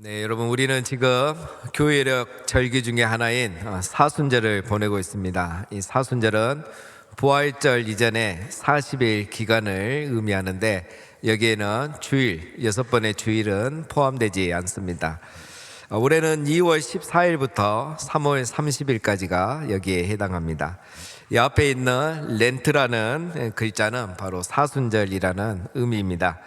네, 여러분 우리는 지금 교회력 절기 중에 하나인 사순절을 보내고 있습니다. 이 사순절은 부활절 이전에 40일 기간을 의미하는데 여기에는 주일, 6번의 주일은 포함되지 않습니다. 올해는 2월 14일부터 3월 30일까지가 여기에 해당합니다. 이 앞에 있는 렌트라는 글자는 바로 사순절이라는 의미입니다.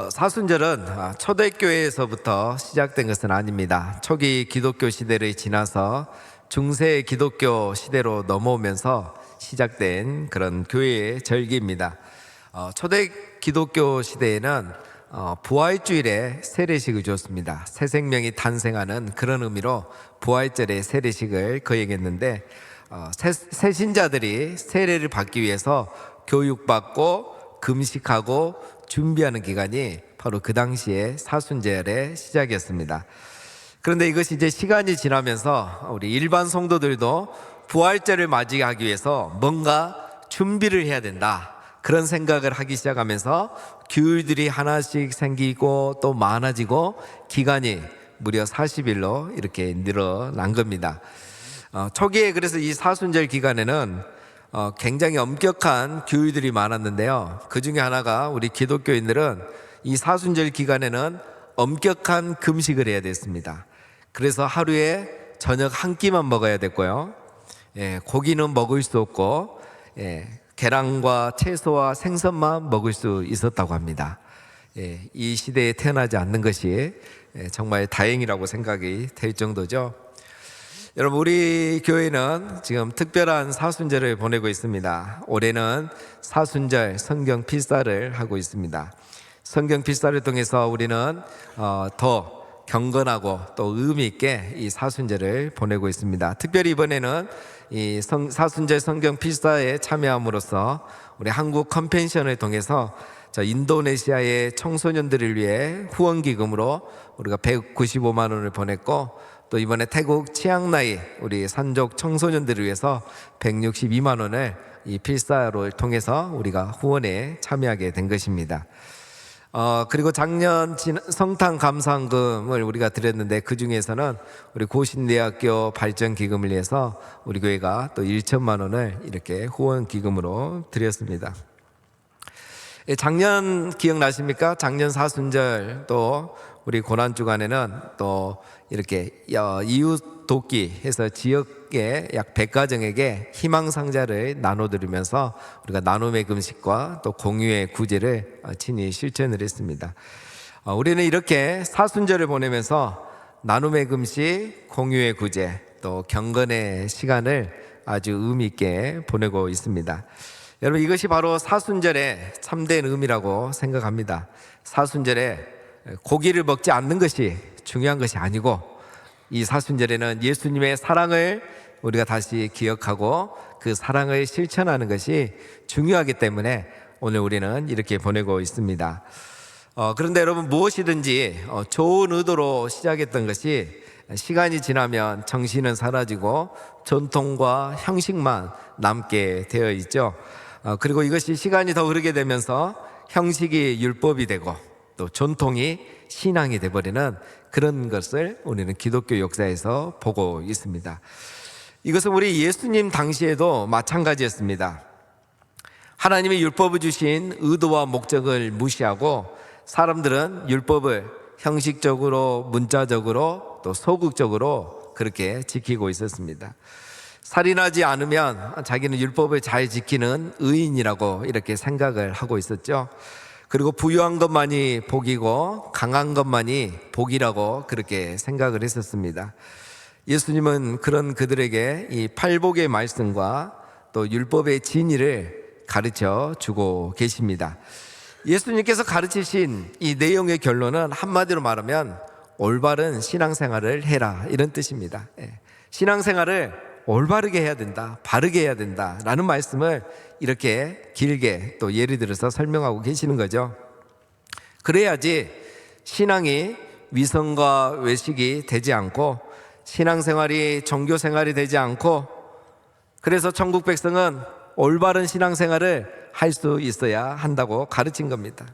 사순절은 초대교회에서부터 시작된 것은 아닙니다. 초기 기독교 시대를 지나서 중세 기독교 시대로 넘어오면서 시작된 그런 교회의 절기입니다. 초대 기독교 시대에는 부활주일에 세례식을 줬습니다. 새 생명이 탄생하는 그런 의미로 부활절에 세례식을 거행했는데 새 신자들이 세례를 받기 위해서 교육받고 금식하고 준비하는 기간이 바로 그 당시에 사순절의 시작이었습니다. 그런데 이것이 이제 시간이 지나면서 우리 일반 성도들도 부활절을 맞이하기 위해서 뭔가 준비를 해야 된다, 그런 생각을 하기 시작하면서 규율들이 하나씩 생기고 또 많아지고 기간이 무려 40일로 이렇게 늘어난 겁니다. 초기에 그래서 이 사순절 기간에는 굉장히 엄격한 규율들이 많았는데요. 그 중에 하나가 우리 기독교인들은 이 사순절 기간에는 엄격한 금식을 해야 됐습니다. 그래서 하루에 저녁 한 끼만 먹어야 됐고요. 고기는 먹을 수 없고 계란과 채소와 생선만 먹을 수 있었다고 합니다. 이 시대에 태어나지 않는 것이 정말 다행이라고 생각이 될 정도죠. 여러분, 우리 교회는 지금 특별한 사순절을 보내고 있습니다. 올해는 사순절 성경 필사를 하고 있습니다. 성경 필사를 통해서 우리는 더 경건하고 또 의미 있게 이 사순절을 보내고 있습니다. 특별히 이번에는 이 사순절 성경 필사에 참여함으로써 우리 한국 컨벤션을 통해서 인도네시아의 청소년들을 위해 후원기금으로 우리가 195만 원을 보냈고, 또 이번에 태국 치앙라이 우리 산족 청소년들을 위해서 162만 원을 이 필사를 통해서 우리가 후원에 참여하게 된 것입니다. 그리고 작년 성탄 감사금을 우리가 드렸는데 그 중에서는 우리 고신대학교 발전기금을 위해서 우리 교회가 또 1천만 원을 이렇게 후원기금으로 드렸습니다. 작년 기억나십니까? 작년 사순절 또 우리 고난주간에는 또 이렇게 이웃 돕기 해서 지역의 약 100가정에게 희망상자를 나눠드리면서 우리가 나눔의 금식과 또 공유의 구제를 친히 실천을 했습니다. 우리는 이렇게 사순절을 보내면서 나눔의 금식, 공유의 구제, 또 경건의 시간을 아주 의미 있게 보내고 있습니다. 여러분, 이것이 바로 사순절의 참된 의미라고 생각합니다. 사순절에 고기를 먹지 않는 것이 중요한 것이 아니고, 이 사순절에는 예수님의 사랑을 우리가 다시 기억하고 그 사랑을 실천하는 것이 중요하기 때문에 오늘 우리는 이렇게 보내고 있습니다. 그런데 여러분, 무엇이든지 좋은 의도로 시작했던 것이 시간이 지나면 정신은 사라지고 전통과 형식만 남게 되어 있죠. 그리고 이것이 시간이 더 흐르게 되면서 형식이 율법이 되고 또 전통이 신앙이 되어버리는 그런 것을 우리는 기독교 역사에서 보고 있습니다. 이것은 우리 예수님 당시에도 마찬가지였습니다. 하나님이 율법을 주신 의도와 목적을 무시하고 사람들은 율법을 형식적으로, 문자적으로 또 소극적으로 그렇게 지키고 있었습니다. 살인하지 않으면 자기는 율법을 잘 지키는 의인이라고 이렇게 생각을 하고 있었죠. 그리고 부유한 것만이 복이고 강한 것만이 복이라고 그렇게 생각을 했었습니다. 예수님은 그런 그들에게 이 팔복의 말씀과 또 율법의 진리를 가르쳐 주고 계십니다. 예수님께서 가르치신 이 내용의 결론은 한마디로 말하면 올바른 신앙생활을 해라, 이런 뜻입니다. 신앙생활을 올바르게 해야 된다, 바르게 해야 된다 라는 말씀을 이렇게 길게 또 예를 들어서 설명하고 계시는 거죠. 그래야지 신앙이 위선과 외식이 되지 않고 신앙생활이 종교생활이 되지 않고, 그래서 천국 백성은 올바른 신앙생활을 할 수 있어야 한다고 가르친 겁니다.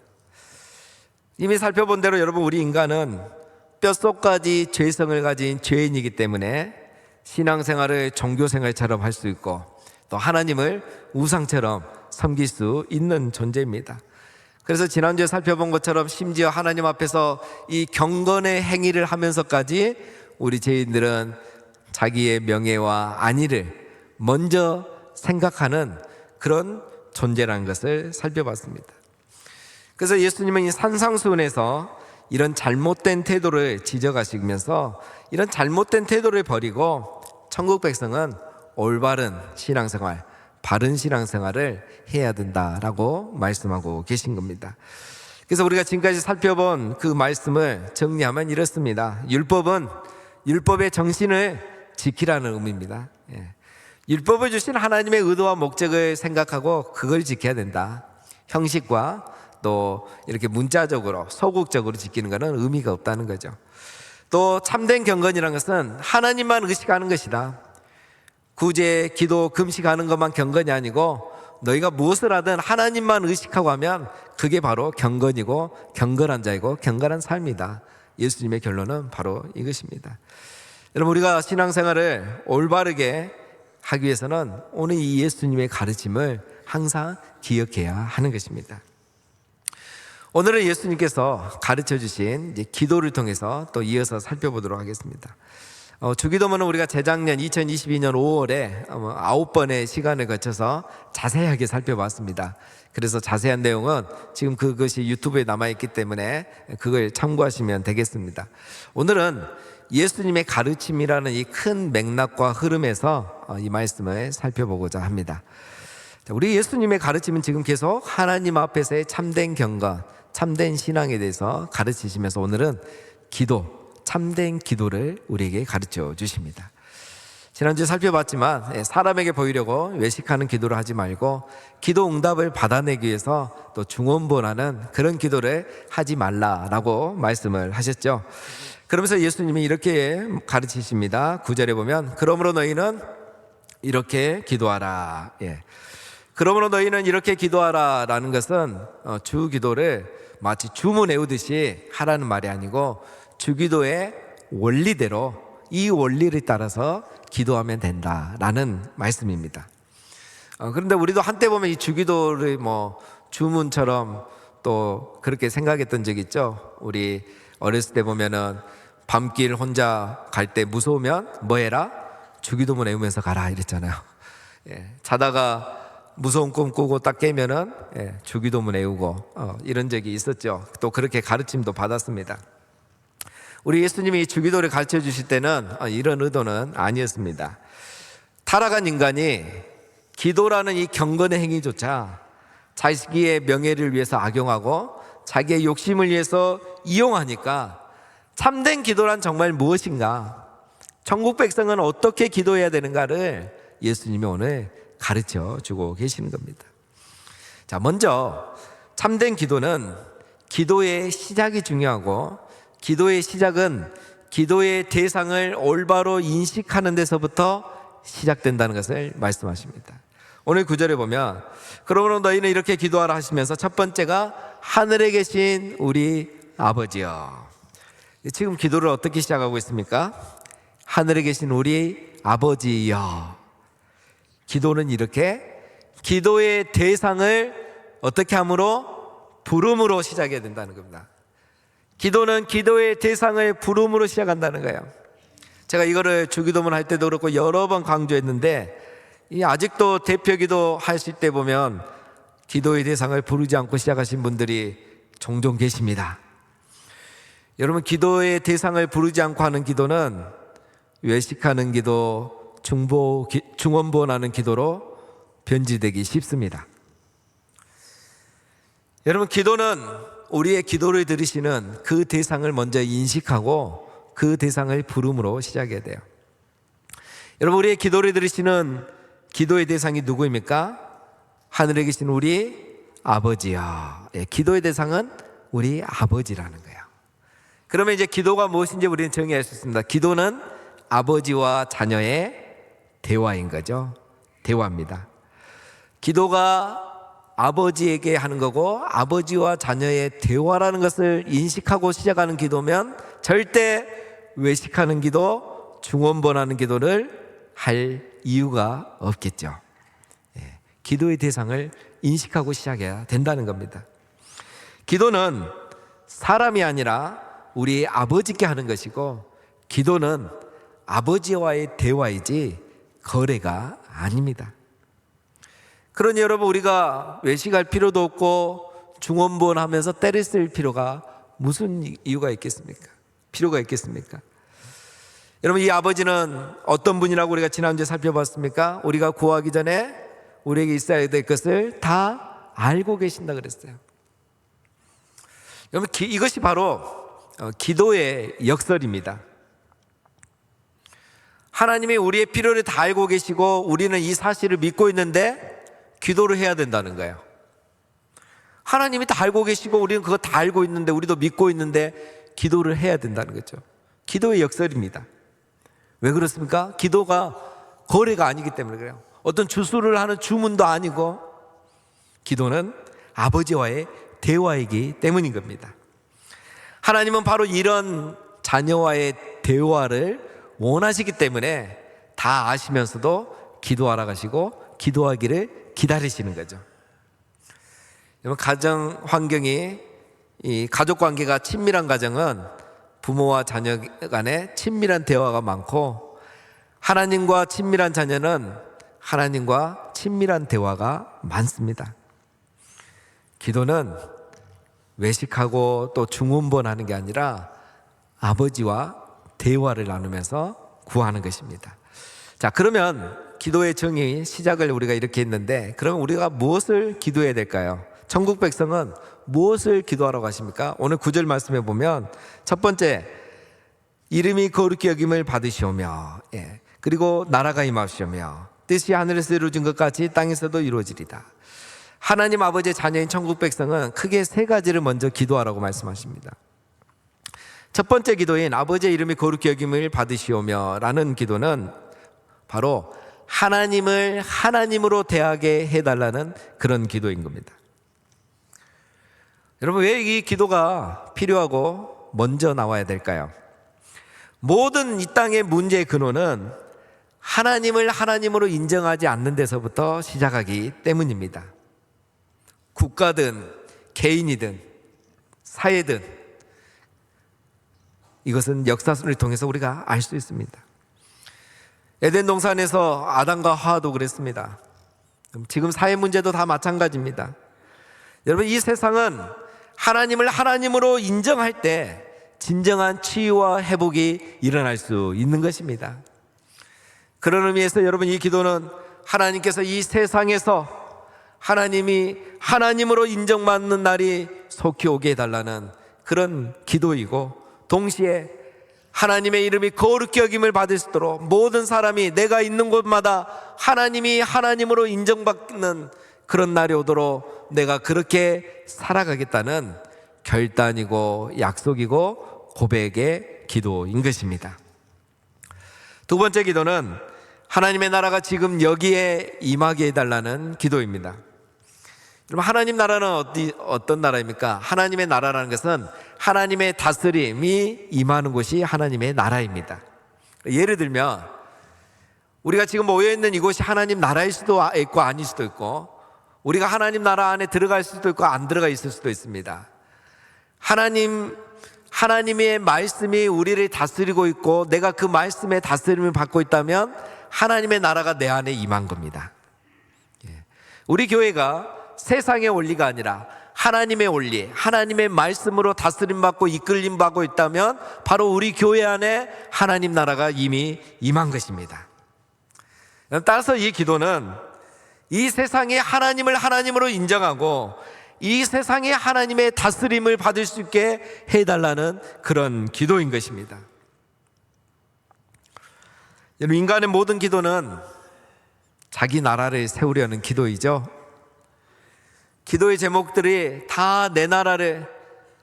이미 살펴본 대로 여러분, 우리 인간은 뼛속까지 죄성을 가진 죄인이기 때문에 신앙생활을 종교생활처럼 할 수 있고 또 하나님을 우상처럼 섬길 수 있는 존재입니다. 그래서 지난주에 살펴본 것처럼 심지어 하나님 앞에서 이 경건의 행위를 하면서까지 우리 죄인들은 자기의 명예와 안위를 먼저 생각하는 그런 존재라는 것을 살펴봤습니다. 그래서 예수님은 이 산상수훈에서 이런 잘못된 태도를 지적하시면서 이런 잘못된 태도를 버리고 천국 백성은 올바른 신앙생활, 바른 신앙생활을 해야 된다라고 말씀하고 계신 겁니다. 그래서 우리가 지금까지 살펴본 그 말씀을 정리하면 이렇습니다. 율법은 율법의 정신을 지키라는 의미입니다. 율법을 주신 하나님의 의도와 목적을 생각하고 그걸 지켜야 된다. 형식과 또 이렇게 문자적으로 소극적으로 지키는 것은 의미가 없다는 거죠. 또 참된 경건이라는 것은 하나님만 의식하는 것이다. 구제, 기도, 금식하는 것만 경건이 아니고 너희가 무엇을 하든 하나님만 의식하고 하면 그게 바로 경건이고 경건한 자이고 경건한 삶이다. 예수님의 결론은 바로 이것입니다. 여러분, 우리가 신앙생활을 올바르게 하기 위해서는 오늘 이 예수님의 가르침을 항상 기억해야 하는 것입니다. 오늘은 예수님께서 가르쳐 주신 기도를 통해서 또 이어서 살펴보도록 하겠습니다. 주기도문은 우리가 재작년 2022년 5월에 9번의 시간을 거쳐서 자세하게 살펴봤습니다. 그래서 자세한 내용은 지금 그것이 유튜브에 남아있기 때문에 그걸 참고하시면 되겠습니다. 오늘은 예수님의 가르침이라는 이 큰 맥락과 흐름에서 이 말씀을 살펴보고자 합니다. 우리 예수님의 가르침은 지금 계속 하나님 앞에서의 참된 경건, 참된 신앙에 대해서 가르치시면서 오늘은 기도, 참된 기도를 우리에게 가르쳐 주십니다. 지난주에 살펴봤지만 사람에게 보이려고 외식하는 기도를 하지 말고 기도 응답을 받아내기 위해서 또 중언부언하는 그런 기도를 하지 말라라고 말씀을 하셨죠. 그러면서 예수님이 이렇게 가르치십니다. 9절에 보면 그러므로 너희는 이렇게 기도하라. 그러므로 너희는 이렇게 기도하라 라는 것은 주 기도를 마치 주문 외우듯이 하라는 말이 아니고 주기도의 원리대로 이 원리를 따라서 기도하면 된다라는 말씀입니다. 그런데 우리도 한때 보면 이 주기도를 주문처럼 또 그렇게 생각했던 적 있죠. 우리 어렸을 때 보면은 밤길 혼자 갈 때 무서우면 뭐 해라? 주기도문 외우면서 가라 이랬잖아요. 자다가 무서운 꿈 꾸고 딱 깨면은 주기도문 외우고 이런 적이 있었죠. 또 그렇게 가르침도 받았습니다. 우리 예수님이 주기도를 가르쳐 주실 때는 이런 의도는 아니었습니다. 타락한 인간이 기도라는 이 경건의 행위조차 자기의 명예를 위해서 악용하고 자기의 욕심을 위해서 이용하니까 참된 기도란 정말 무엇인가, 천국 백성은 어떻게 기도해야 되는가를 예수님이 오늘 가르쳐 주고 계시는 겁니다. 자, 먼저 참된 기도는 기도의 시작이 중요하고 기도의 시작은 기도의 대상을 올바로 인식하는 데서부터 시작된다는 것을 말씀하십니다. 오늘 9절에 보면 그러므로 너희는 이렇게 기도하라 하시면서 첫 번째가 하늘에 계신 우리 아버지여. 지금 기도를 어떻게 시작하고 있습니까? 하늘에 계신 우리 아버지여. 기도는 이렇게 기도의 대상을 어떻게 함으로? 부름으로 시작해야 된다는 겁니다. 기도는 기도의 대상을 부름으로 시작한다는 거예요. 제가 이거를 주기도문 할 때도 그렇고 여러 번 강조했는데 아직도 대표기도 하실 때 보면 기도의 대상을 부르지 않고 시작하신 분들이 종종 계십니다. 여러분, 기도의 대상을 부르지 않고 하는 기도는 외식하는 기도, 중언부언하는 기도로 변질되기 쉽습니다. 여러분, 기도는 우리의 기도를 들으시는 그 대상을 먼저 인식하고 그 대상을 부름으로 시작해야 돼요. 여러분, 우리의 기도를 들으시는 기도의 대상이 누구입니까? 하늘에 계신 우리 아버지요. 기도의 대상은 우리 아버지라는 거예요. 그러면 이제 기도가 무엇인지 우리는 정의할 수 있습니다. 기도는 아버지와 자녀의 대화인 거죠. 대화입니다. 기도가 아버지에게 하는 거고 아버지와 자녀의 대화라는 것을 인식하고 시작하는 기도면 절대 외식하는 기도, 중언번하는 기도를 할 이유가 없겠죠. 기도의 대상을 인식하고 시작해야 된다는 겁니다. 기도는 사람이 아니라 우리 아버지께 하는 것이고, 기도는 아버지와의 대화이지 거래가 아닙니다. 그러니 여러분, 우리가 외식할 필요도 없고 중언번하면서 때를 쓸 필요가 무슨 이유가 있겠습니까? 필요가 있겠습니까? 여러분, 이 아버지는 어떤 분이라고 우리가 지난주에 살펴봤습니까? 우리가 구하기 전에 우리에게 있어야 될 것을 다 알고 계신다 그랬어요. 여러분, 이것이 바로 기도의 역설입니다. 하나님이 우리의 필요를 다 알고 계시고 우리는 이 사실을 믿고 있는데 기도를 해야 된다는 거예요. 하나님이 다 알고 계시고 우리는 그거 다 알고 있는데, 우리도 믿고 있는데 기도를 해야 된다는 거죠. 기도의 역설입니다. 왜 그렇습니까? 기도가 거래가 아니기 때문에 그래요. 어떤 주술을 하는 주문도 아니고, 기도는 아버지와의 대화이기 때문인 겁니다. 하나님은 바로 이런 자녀와의 대화를 원하시기 때문에 다 아시면서도 기도하라 하시고 기도하기를 기다리시는 거죠. 가정 환경이, 이 가족 관계가 친밀한 가정은 부모와 자녀 간에 친밀한 대화가 많고, 하나님과 친밀한 자녀는 하나님과 친밀한 대화가 많습니다. 기도는 외식하고 또 중언번하는 게 아니라 아버지와 대화를 나누면서 구하는 것입니다. 자, 그러면 기도의 정의 시작을 우리가 이렇게 했는데, 그러면 우리가 무엇을 기도해야 될까요? 천국 백성은 무엇을 기도하라고 하십니까? 오늘 9절 말씀에 보면 첫 번째, 이름이 거룩히 여김을 받으시오며, 그리고 나라가 임하시오며 뜻이 하늘에서 이루어진 것 같이 땅에서도 이루어지리다. 하나님 아버지의 자녀인 천국 백성은 크게 세 가지를 먼저 기도하라고 말씀하십니다. 첫 번째 기도인 아버지의 이름이 거룩히 여김을 받으시오며 라는 기도는 바로 하나님을 하나님으로 대하게 해달라는 그런 기도인 겁니다. 여러분, 왜 이 기도가 필요하고 먼저 나와야 될까요? 모든 이 땅의 문제의 근원은 하나님을 하나님으로 인정하지 않는 데서부터 시작하기 때문입니다. 국가든 개인이든 사회든 이것은 역사를 통해서 우리가 알 수 있습니다. 에덴 동산에서 아담과 하와도 그랬습니다. 지금 사회 문제도 다 마찬가지입니다. 여러분, 이 세상은 하나님을 하나님으로 인정할 때 진정한 치유와 회복이 일어날 수 있는 것입니다. 그런 의미에서 여러분, 이 기도는 하나님께서 이 세상에서 하나님이 하나님으로 인정받는 날이 속히 오게 해달라는 그런 기도이고, 동시에 하나님의 이름이 거룩히 여김을 받을 수 있도록 모든 사람이 내가 있는 곳마다 하나님이 하나님으로 인정받는 그런 날이 오도록 내가 그렇게 살아가겠다는 결단이고 약속이고 고백의 기도인 것입니다. 두 번째 기도는 하나님의 나라가 지금 여기에 임하게 해달라는 기도입니다. 여러분, 하나님 나라는 어떤 나라입니까? 하나님의 나라라는 것은 하나님의 다스림이 임하는 곳이 하나님의 나라입니다. 예를 들면 우리가 지금 모여있는 이곳이 하나님 나라일 수도 있고 아닐 수도 있고, 우리가 하나님 나라 안에 들어갈 수도 있고 안 들어가 있을 수도 있습니다. 하나님의 말씀이 우리를 다스리고 있고 내가 그 말씀의 다스림을 받고 있다면 하나님의 나라가 내 안에 임한 겁니다. 우리 교회가 세상의 원리가 아니라 하나님의 원리, 하나님의 말씀으로 다스림받고 이끌림받고 있다면 바로 우리 교회 안에 하나님 나라가 이미 임한 것입니다. 따라서 이 기도는 이 세상에 하나님을 하나님으로 인정하고 이 세상에 하나님의 다스림을 받을 수 있게 해달라는 그런 기도인 것입니다. 인간의 모든 기도는 자기 나라를 세우려는 기도이죠. 기도의 제목들이 다 내 나라를,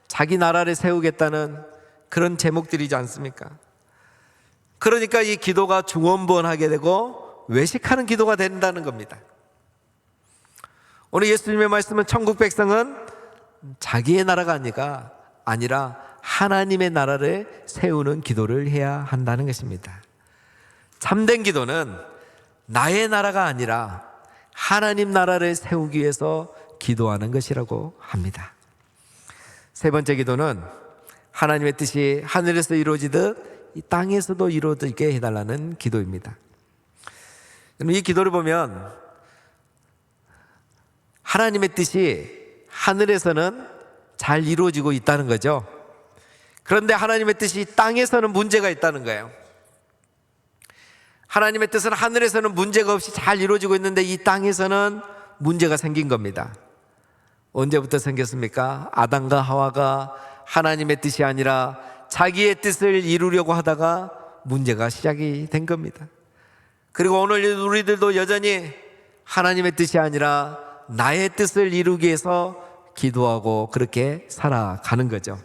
자기 나라를 세우겠다는 그런 제목들이지 않습니까? 그러니까 이 기도가 중언번하게 되고 외식하는 기도가 된다는 겁니다. 오늘 예수님의 말씀은 천국 백성은 자기의 나라가 아니라 하나님의 나라를 세우는 기도를 해야 한다는 것입니다. 참된 기도는 나의 나라가 아니라 하나님 나라를 세우기 위해서 기도하는 것이라고 합니다. 세 번째 기도는 하나님의 뜻이 하늘에서 이루어지듯 이 땅에서도 이루어지게 해달라는 기도입니다. 이 기도를 보면 하나님의 뜻이 하늘에서는 잘 이루어지고 있다는 거죠. 그런데 하나님의 뜻이 땅에서는 문제가 있다는 거예요. 하나님의 뜻은 하늘에서는 문제가 없이 잘 이루어지고 있는데 이 땅에서는 문제가 생긴 겁니다. 언제부터 생겼습니까? 아담과 하와가 하나님의 뜻이 아니라 자기의 뜻을 이루려고 하다가 문제가 시작이 된 겁니다. 그리고 오늘 우리들도 여전히 하나님의 뜻이 아니라 나의 뜻을 이루기 위해서 기도하고 그렇게 살아가는 거죠.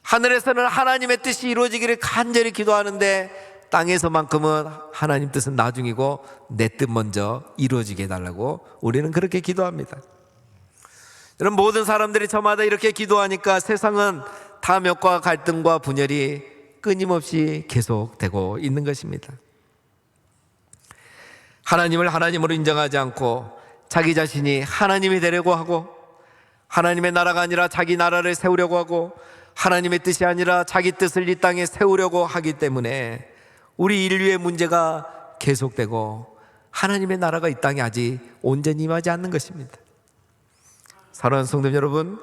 하늘에서는 하나님의 뜻이 이루어지기를 간절히 기도하는데 땅에서만큼은 하나님 뜻은 나중이고 내 뜻 먼저 이루어지게 해달라고 우리는 그렇게 기도합니다. 여러분, 모든 사람들이 저마다 이렇게 기도하니까 세상은 탐욕과 갈등과 분열이 끊임없이 계속되고 있는 것입니다. 하나님을 하나님으로 인정하지 않고 자기 자신이 하나님이 되려고 하고 하나님의 나라가 아니라 자기 나라를 세우려고 하고 하나님의 뜻이 아니라 자기 뜻을 이 땅에 세우려고 하기 때문에 우리 인류의 문제가 계속되고 하나님의 나라가 이 땅에 아직 온전히 임하지 않는 것입니다. 사랑하는 성도 여러분,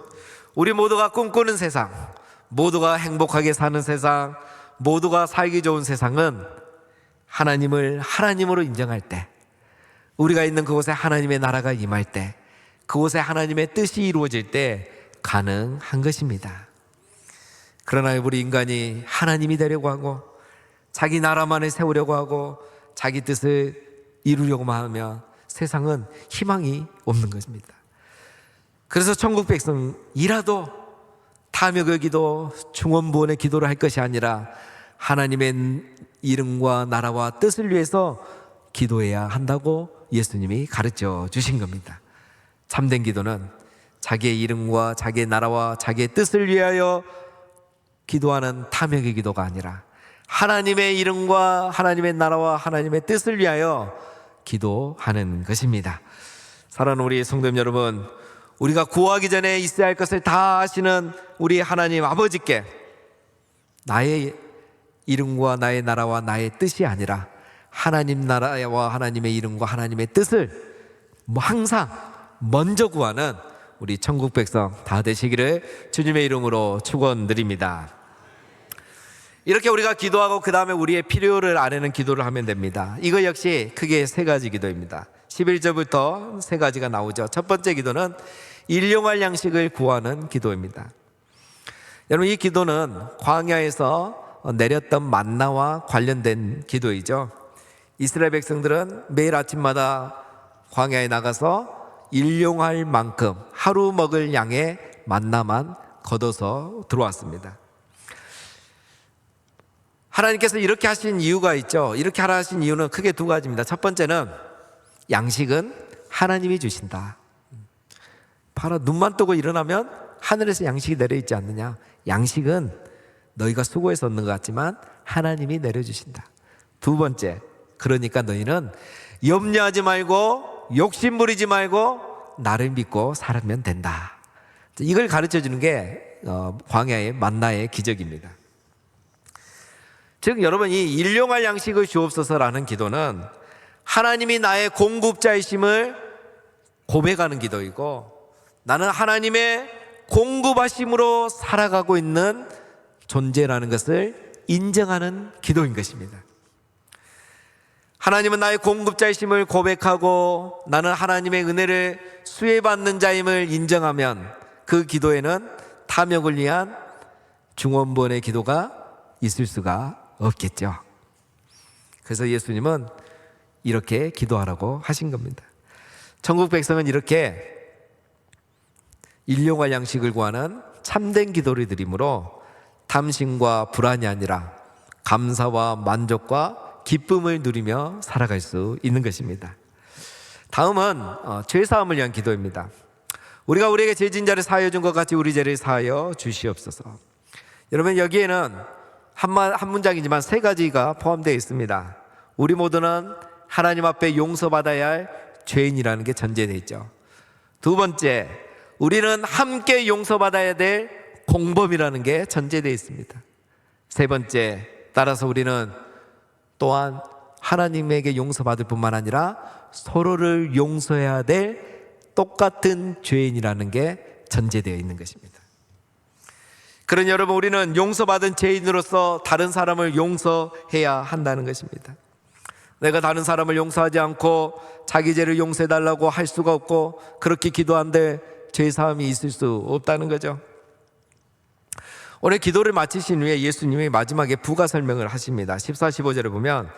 우리 모두가 꿈꾸는 세상, 모두가 행복하게 사는 세상, 모두가 살기 좋은 세상은 하나님을 하나님으로 인정할 때, 우리가 있는 그곳에 하나님의 나라가 임할 때, 그곳에 하나님의 뜻이 이루어질 때 가능한 것입니다. 그러나 우리 인간이 하나님이 되려고 하고 자기 나라만을 세우려고 하고 자기 뜻을 이루려고만 하면 세상은 희망이 없는 것입니다. 그래서 천국 백성이라도 탐욕의 기도, 중언부언의 기도를 할 것이 아니라 하나님의 이름과 나라와 뜻을 위해서 기도해야 한다고 예수님이 가르쳐 주신 겁니다. 참된 기도는 자기의 이름과 자기의 나라와 자기의 뜻을 위하여 기도하는 탐욕의 기도가 아니라 하나님의 이름과 하나님의 나라와 하나님의 뜻을 위하여 기도하는 것입니다. 사랑하는 우리 성도 여러분, 우리가 구하기 전에 있어야 할 것을 다 아시는 우리 하나님 아버지께 나의 이름과 나의 나라와 나의 뜻이 아니라 하나님 나라와 하나님의 이름과 하나님의 뜻을 항상 먼저 구하는 우리 천국 백성 다 되시기를 주님의 이름으로 축원드립니다. 이렇게 우리가 기도하고 그 다음에 우리의 필요를 아뢰는 기도를 하면 됩니다. 이거 역시 크게 세 가지 기도입니다. 11절부터 세 가지가 나오죠. 첫 번째 기도는 일용할 양식을 구하는 기도입니다. 여러분, 이 기도는 광야에서 내렸던 만나와 관련된 기도이죠. 이스라엘 백성들은 매일 아침마다 광야에 나가서 일용할 만큼 하루 먹을 양의 만나만 걷어서 들어왔습니다. 하나님께서 이렇게 하신 이유가 있죠. 이렇게 하라 하신 이유는 크게 두 가지입니다. 첫 번째는 양식은 하나님이 주신다. 바로 눈만 뜨고 일어나면 하늘에서 양식이 내려있지 않느냐. 양식은 너희가 수고해서 얻는 것 같지만 하나님이 내려주신다. 두 번째, 그러니까 너희는 염려하지 말고 욕심 부리지 말고 나를 믿고 살면 된다. 이걸 가르쳐 주는 게 광야의 만나의 기적입니다. 즉 여러분, 이 일용할 양식을 주옵소서라는 기도는 하나님이 나의 공급자이심을 고백하는 기도이고 나는 하나님의 공급하심으로 살아가고 있는 존재라는 것을 인정하는 기도인 것입니다. 하나님은 나의 공급자이심을 고백하고 나는 하나님의 은혜를 수혜받는 자임을 인정하면 그 기도에는 탐욕을 위한 중언부언의 기도가 있을 수가 없겠죠. 그래서 예수님은 이렇게 기도하라고 하신 겁니다. 천국 백성은 이렇게 일용할 양식을 구하는 참된 기도를 드림으로 탐심과 불안이 아니라 감사와 만족과 기쁨을 누리며 살아갈 수 있는 것입니다. 다음은 죄사함을 위한 기도입니다. 우리가 우리에게 죄진 자를 사하여 준 것 같이 우리 죄를 사하여 주시옵소서. 여러분, 여기에는 한 문장이지만 세 가지가 포함되어 있습니다. 우리 모두는 하나님 앞에 용서받아야 할 죄인이라는 게 전제되어 있죠. 두 번째, 우리는 함께 용서받아야 될 공범이라는 게 전제되어 있습니다. 세 번째, 따라서 우리는 또한 하나님에게 용서받을 뿐만 아니라 서로를 용서해야 될 똑같은 죄인이라는 게 전제되어 있는 것입니다. 그러니 여러분, 우리는 용서받은 죄인으로서 다른 사람을 용서해야 한다는 것입니다. 내가 다른 사람을 용서하지 않고 자기 죄를 용서해달라고 할 수가 없고 그렇게 기도한들 죄사함이 있을 수 없다는 거죠. 오늘 기도를 마치신 후에 예수님이 마지막에 부가 설명을 하십니다. 14, 15절을 보면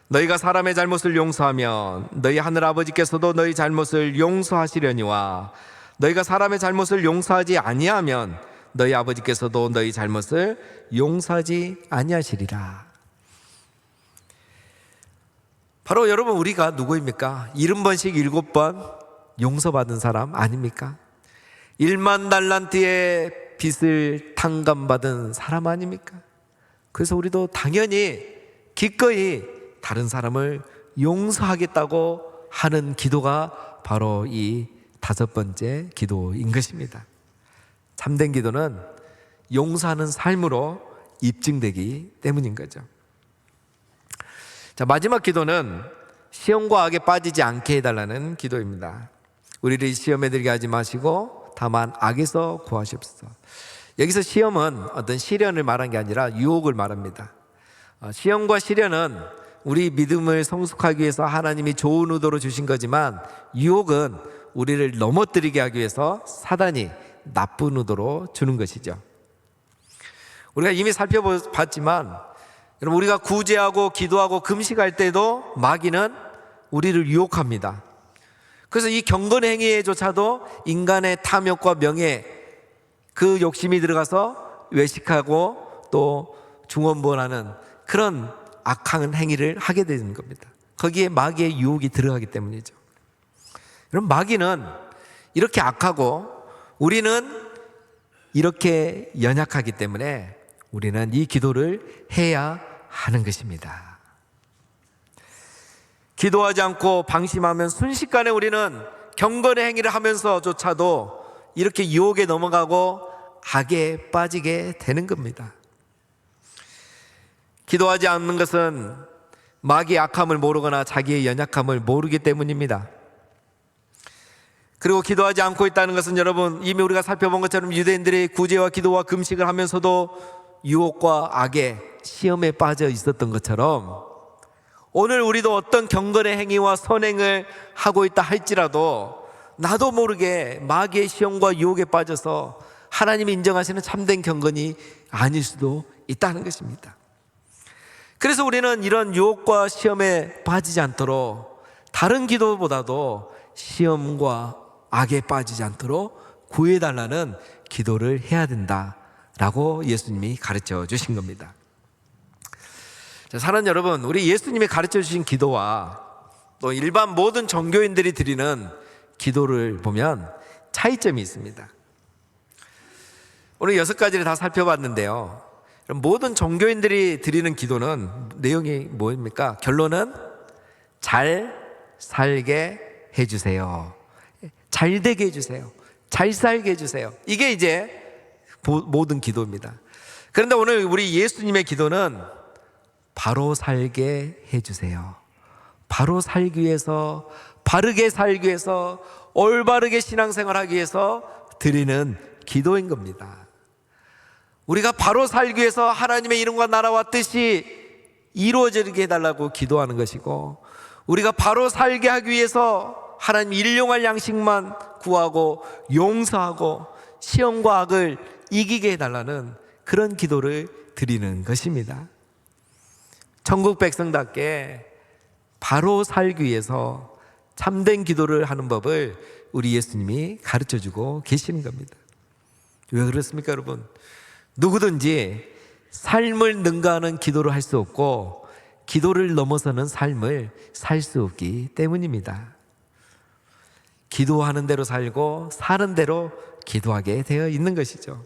너희가 사람의 잘못을 용서하면 너희 하늘 아버지께서도 너희 잘못을 용서하시려니와 너희가 사람의 잘못을 용서하지 아니하면 너희 아버지께서도 너희 잘못을 용서하지 아니하시리라. 바로 여러분, 우리가 누구입니까? 70번씩 7번 용서받은 사람 아닙니까? 1만 달란트의 빚을 탕감받은 사람 아닙니까? 그래서 우리도 당연히 기꺼이 다른 사람을 용서하겠다고 하는 기도가 바로 이 5번째 기도인 것입니다. 참된 기도는 용서하는 삶으로 입증되기 때문인 거죠. 자, 마지막 기도는 시험과 악에 빠지지 않게 해달라는 기도입니다. 우리를 시험에 들게 하지 마시고 다만 악에서 구하시옵소서. 여기서 시험은 어떤 시련을 말한 게 아니라 유혹을 말합니다. 시험과 시련은 우리 믿음을 성숙하기 위해서 하나님이 좋은 의도로 주신 거지만, 유혹은 우리를 넘어뜨리게 하기 위해서 사단이 나쁜 의도로 주는 것이죠. 우리가 이미 살펴봤지만 여러분, 우리가 구제하고 기도하고 금식할 때도 마귀는 우리를 유혹합니다. 그래서 이 경건 행위에조차도 인간의 탐욕과 명예, 그 욕심이 들어가서 외식하고 또 중언부언하는 그런 악한 행위를 하게 되는 겁니다. 거기에 마귀의 유혹이 들어가기 때문이죠. 그럼 마귀는 이렇게 악하고 우리는 이렇게 연약하기 때문에 우리는 이 기도를 해야 하는 것입니다. 기도하지 않고 방심하면 순식간에 우리는 경건의 행위를 하면서조차도 이렇게 유혹에 넘어가고 악에 빠지게 되는 겁니다. 기도하지 않는 것은 마귀의 악함을 모르거나 자기의 연약함을 모르기 때문입니다. 그리고 기도하지 않고 있다는 것은 여러분, 이미 우리가 살펴본 것처럼 유대인들이 구제와 기도와 금식을 하면서도 유혹과 악의 시험에 빠져 있었던 것처럼 오늘 우리도 어떤 경건의 행위와 선행을 하고 있다 할지라도 나도 모르게 마귀의 시험과 유혹에 빠져서 하나님이 인정하시는 참된 경건이 아닐 수도 있다는 것입니다. 그래서 우리는 이런 유혹과 시험에 빠지지 않도록 다른 기도보다도 시험과 악에 빠지지 않도록 구해달라는 기도를 해야 된다라고 예수님이 가르쳐 주신 겁니다. 자, 사랑하는 여러분, 우리 예수님이 가르쳐 주신 기도와 또 일반 모든 종교인들이 드리는 기도를 보면 차이점이 있습니다. 오늘 6가지를 다 살펴봤는데요, 모든 종교인들이 드리는 기도는 내용이 뭐입니까? 결론은 잘 살게 해주세요. 잘 되게 해주세요. 잘 살게 해주세요. 이게 이제 모든 기도입니다. 그런데 오늘 우리 예수님의 기도는 바로 살게 해주세요. 바로 살기 위해서, 바르게 살기 위해서, 올바르게 신앙생활하기 위해서 드리는 기도인 겁니다. 우리가 바로 살기 위해서 하나님의 이름과 나라와 뜻이 이루어지게 해달라고 기도하는 것이고, 우리가 바로 살게 하기 위해서 하나님 일용할 양식만 구하고 용서하고 시험과 악을 이기게 해달라는 그런 기도를 드리는 것입니다. 천국 백성답게 바로 살기 위해서 참된 기도를 하는 법을 우리 예수님이 가르쳐주고 계시는 겁니다. 왜 그렇습니까, 여러분? 누구든지 삶을 능가하는 기도를 할 수 없고 기도를 넘어서는 삶을 살 수 없기 때문입니다. 기도하는 대로 살고 사는 대로 기도하게 되어 있는 것이죠.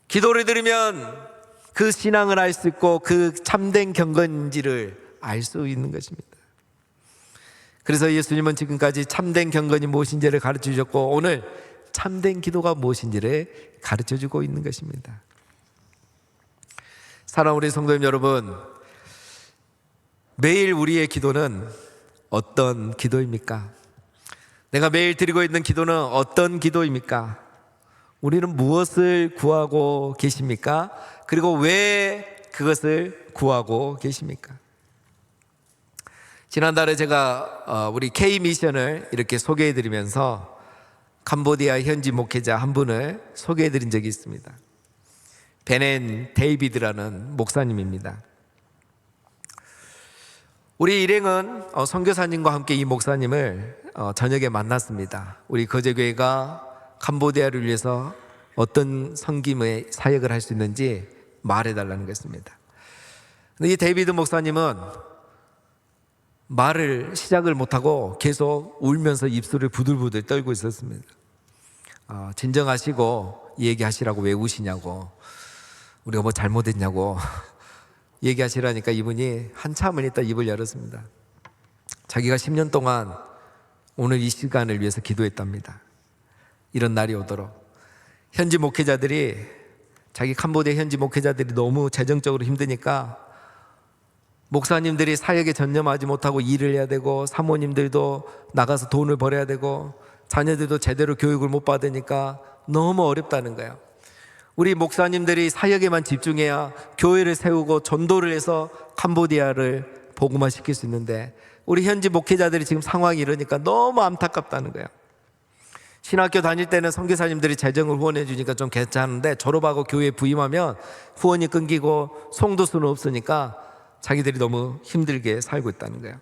기도를 들으면 그 신앙을 알 수 있고 그 참된 경건인지를 알 수 있는 것입니다. 그래서 예수님은 지금까지 참된 경건이 무엇인지를 가르쳐 주셨고, 오늘 참된 기도가 무엇인지를 가르쳐 주고 있는 것입니다. 사랑하는 우리 성도님 여러분, 매일 우리의 기도는 어떤 기도입니까? 내가 매일 드리고 있는 기도는 어떤 기도입니까? 우리는 무엇을 구하고 계십니까? 그리고 왜 그것을 구하고 계십니까? 지난달에 제가 우리 K미션을 이렇게 소개해드리면서 캄보디아 현지 목회자 한 분을 소개해드린 적이 있습니다. 베넨 데이비드라는 목사님입니다. 우리 일행은 선교사님과 함께 이 목사님을 저녁에 만났습니다. 우리 거제교회가 캄보디아를 위해서 어떤 섬김의 사역을 할 수 있는지 말해달라는 것입니다. 근데 이 데이비드 목사님은 말을 시작을 못하고 계속 울면서 입술을 부들부들 떨고 있었습니다. 진정하시고 얘기하시라고. 왜 우시냐고, 우리가 뭐 잘못했냐고 얘기하시라니까 이분이 한참을 있다 입을 열었습니다. 자기가 10년 동안 오늘 이 시간을 위해서 기도했답니다. 이런 날이 오도록. 현지 목회자들이, 자기 캄보디아 현지 목회자들이 너무 재정적으로 힘드니까 목사님들이 사역에 전념하지 못하고 일을 해야 되고, 사모님들도 나가서 돈을 벌어야 되고, 자녀들도 제대로 교육을 못 받으니까 너무 어렵다는 거예요. 우리 목사님들이 사역에만 집중해야 교회를 세우고 전도를 해서 캄보디아를 복음화시킬 수 있는데, 우리 현지 목회자들이 지금 상황이 이러니까 너무 안타깝다는 거예요. 신학교 다닐 때는 선교사님들이 재정을 후원해 주니까 좀 괜찮은데, 졸업하고 교회에 부임하면 후원이 끊기고 송도수는 없으니까 자기들이 너무 힘들게 살고 있다는 거예요.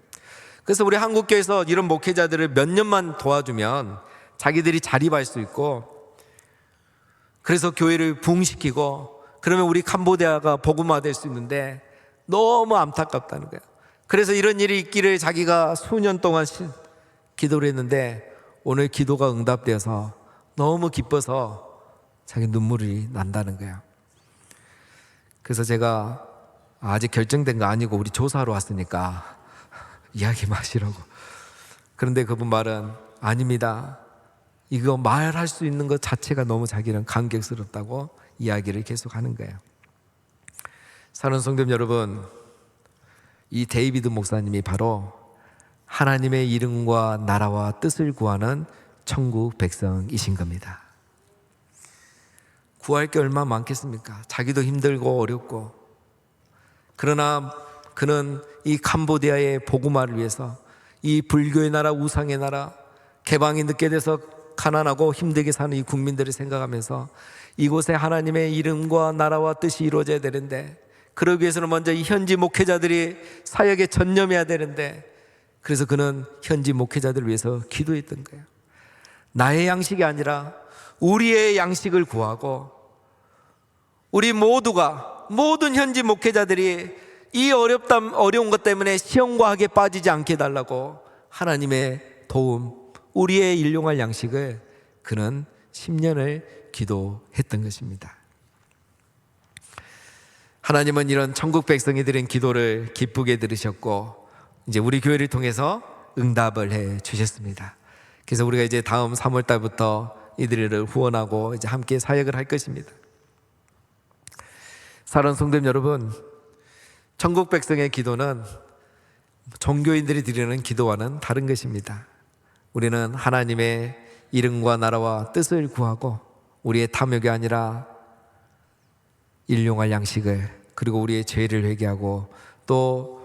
그래서 우리 한국교회에서 이런 목회자들을 몇 년만 도와주면 자기들이 자립할 수 있고, 그래서 교회를 부흥시키고, 그러면 우리 캄보디아가 복음화될 수 있는데 너무 안타깝다는 거예요. 그래서 이런 일이 있기를 자기가 수년 동안 기도를 했는데, 오늘 기도가 응답되어서 너무 기뻐서 자기 눈물이 난다는 거예요. 그래서 제가 아직 결정된 거 아니고 우리 조사하러 왔으니까 이야기 마시라고. 그런데 그분 말은 아닙니다. 이거 말할 수 있는 것 자체가 너무 자기는 감격스럽다고 이야기를 계속 하는 거예요. 사랑하는 성도님 여러분, 이 데이비드 목사님이 바로 하나님의 이름과 나라와 뜻을 구하는 천국 백성이신 겁니다. 구할 게 얼마나 많겠습니까? 자기도 힘들고 어렵고. 그러나 그는 이 캄보디아의 복음화를 위해서, 이 불교의 나라, 우상의 나라, 개방이 늦게 돼서 가난하고 힘들게 사는 이 국민들을 생각하면서 이곳에 하나님의 이름과 나라와 뜻이 이루어져야 되는데, 그러기 위해서는 먼저 이 현지 목회자들이 사역에 전념해야 되는데, 그래서 그는 현지 목회자들을 위해서 기도했던 거예요. 나의 양식이 아니라 우리의 양식을 구하고, 우리 모두가, 모든 현지 목회자들이 이 어려운 것 때문에 시험과학에 빠지지 않게 해달라고 하나님의 도움, 우리의 일용할 양식을 그는 10년을 기도했던 것입니다. 하나님은 이런 천국 백성이 드린 기도를 기쁘게 들으셨고, 이제 우리 교회를 통해서 응답을 해 주셨습니다. 그래서 우리가 이제 다음 3월 달부터 이들을 후원하고 이제 함께 사역을 할 것입니다. 사랑하는 성도님 여러분, 천국 백성의 기도는 종교인들이 드리는 기도와는 다른 것입니다. 우리는 하나님의 이름과 나라와 뜻을 구하고, 우리의 탐욕이 아니라 일용할 양식을, 그리고 우리의 죄를 회개하고, 또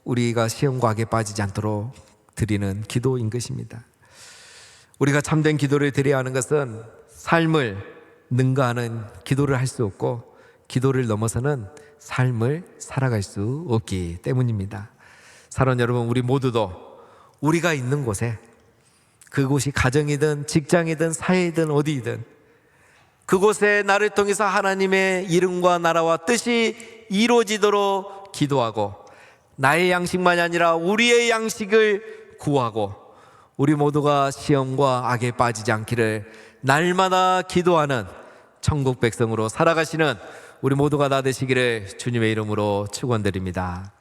우리가 시험과 악에 빠지지 않도록 드리는 기도인 것입니다. 우리가 참된 기도를 드려야 하는 것은 삶을 능가하는 기도를 할 수 없고, 기도를 넘어서는 삶을 살아갈 수 없기 때문입니다. 사랑하는 여러분, 우리 모두도 우리가 있는 곳에, 그곳이 가정이든 직장이든 사회이든 어디이든, 그곳에 나를 통해서 하나님의 이름과 나라와 뜻이 이루어지도록 기도하고, 나의 양식만이 아니라 우리의 양식을 구하고, 우리 모두가 시험과 악에 빠지지 않기를 날마다 기도하는 천국 백성으로 살아가시는 우리 모두가 다 되시기를 주님의 이름으로 축원드립니다.